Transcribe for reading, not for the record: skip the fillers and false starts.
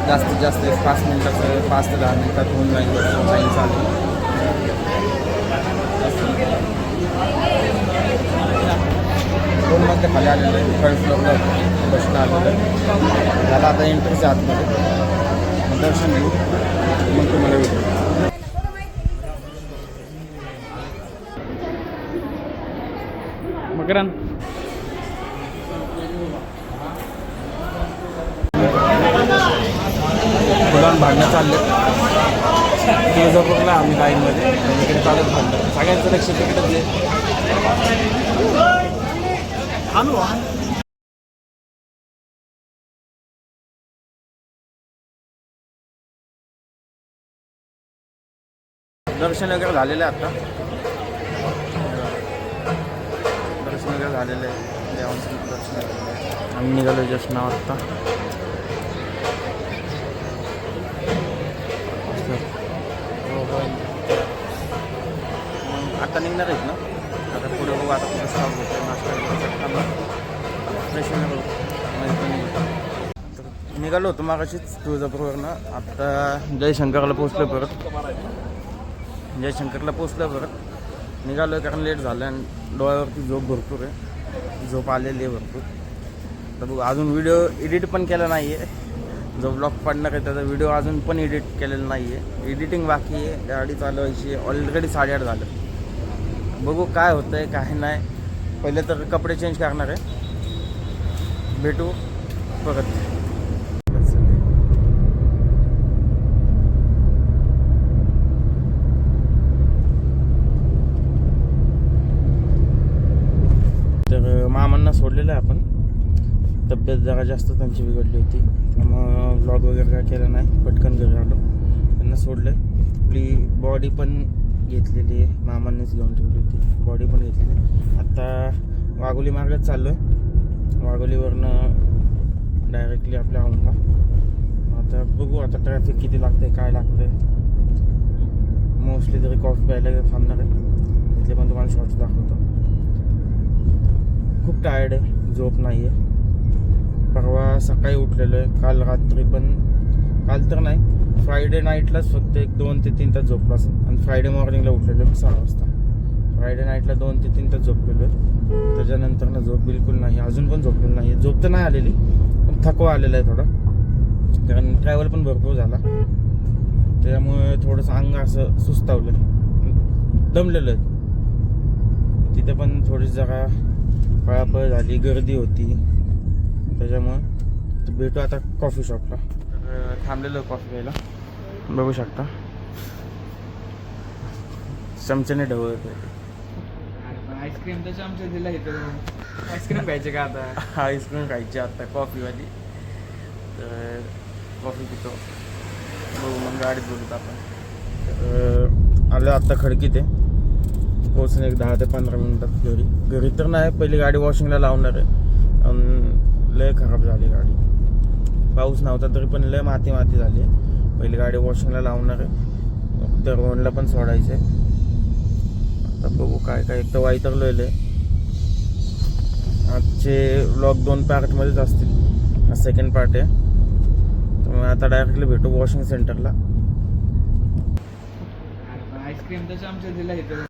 जास्तीत जास्त 5 मिनिटाचं 5 ते 10 मिनिटात होऊन जाईल दर्शन लाईन चालू. दोन मजले खाली आलेलं आहे, थर्ड फ्लोअरला दर्शन आलेलं आहे. त्याला आता एंट्रीच आतमध्ये दर्शन घेऊ मग तुम्हाला भेटू. मकरान फुलान भांडणं चालले तुळजापूरला आम्ही लाईनमध्ये इकडे चालत भांडणं सगळ्यांचं लक्ष तिकडेच आहे. दर्शन वगैरे झालेलं आहे आता. दर्शन वगैरे झालेलं आहे, देवांचं दर्शन झालेलं आहे. आम्ही निघालो जस्ट नाव आत्ता. आता निघणार आहेत ना, आता पुढे बघू आता कुठं स्टॉप होतं नाश्ता फ्रेश निघालो होतो मागाशीच तुळजापूरवरनं. आता जयशंकरला पोचलो परत. जयशंकरला पोचलं परत निघालो आहे कारण लेट झालं आणि डोळ्यावरती झोप भरपूर आहे, झोप आलेली आहे भरपूर. तर बघू अजून व्हिडिओ एडिट पण केला नाही आहे. जो ब्लॉग पडणार आहे त्याचा व्हिडिओ अजून पण एडिट केलेला नाही आहे, एडिटिंग बाकी आहे. गाडी चालवायची ऑलरेडी 8:30 झालं. बघू काय होतं आहे काय नाही. पहिले तर कपडे चेंज करणार आहे, भेटू परत. तर मामांना सोडलेलं आहे आपण, तब्येत जरा जास्त त्यांची बिघडली होती त्यामुळं व्लॉग वगैरे काय केलं नाही, पटकन घरी आलो. त्यांना सोडलं. आपली बॉडी पण घेतलेली आहे, मामांनीच घेऊन ठेवली होती, बॉडी पण घेतलेली आहे. आता वाघोली मार्गात चाललो आहे, वाघोलीवरनं डायरेक्टली आपल्या औंधला. आता बघू आता ट्रॅफिक किती लागतं आहे काय लागतं आहे. मोस्टली तरी कॉफी प्यायला थांबणार आहे, तिथले पण तुम्हाला शॉर्ट्स दाखवतो. खूप टायर्ड आहे, झोप नाही आहे. परवा सकाळी उठलेलो आहे, काल रात्री पण, काल तर नाही फ्रायडे नाईटलाच फक्त 2 ते 3 तास झोपलो असेल आणि फ्रायडे मॉर्निंगला उठलेलो आहे 6 वाजता. फ्रायडे नाईटला 2 ते 3 तास झोपलेलो आहे. त्याच्यानंतर ना झोप बिलकुल नाही, अजून पण झोपलेलं नाही आहे. झोप तर नाही आलेली पण थकवा आलेला आहे थोडा, कारण ट्रॅव्हल पण भरपूर झाला त्यामुळे थोडंसं अंग असं सुस्तावलं, दमलेलं आहे. तिथे पण थोडी जरा पळापळ झाली, गर्दी होती त्याच्यामुळं. भेटू आता कॉफी शॉपला. थांबलेलो कॉफी प्यायला, बघू शकता चमच्याने ढवळत. आईस्क्रीम तर चमचा दिला इथं. आईस्क्रीम खायचे का आता? आईस्क्रीम खायची आता कॉफीवाली, तर कॉफी पितो. बघू मग गाडीत बोलतो आपण. आलं आत्ता खडकीत आहे, पोहोचून एक 10 ते 15 मिनिटात घरी तर नाही. पहिली गाडी वॉशिंगला लावणार आहे, लय खराब झाली गाडी. पाऊस नव्हता तरी पण लय माती झाली. पहिली गाडी वॉशिंगला लावणार आहे, तर रोडला पण सोडायचं आहे. आता बघू काय काय. एक तर वैतागलोय. आजचे व्लॉग 2 पार्टमध्येच असतील, हा सेकंड पार्ट आहे. तर आता डायरेक्टली भेटू वॉशिंग सेंटरला. आईस्क्रीम तर चमचा दिला इथं.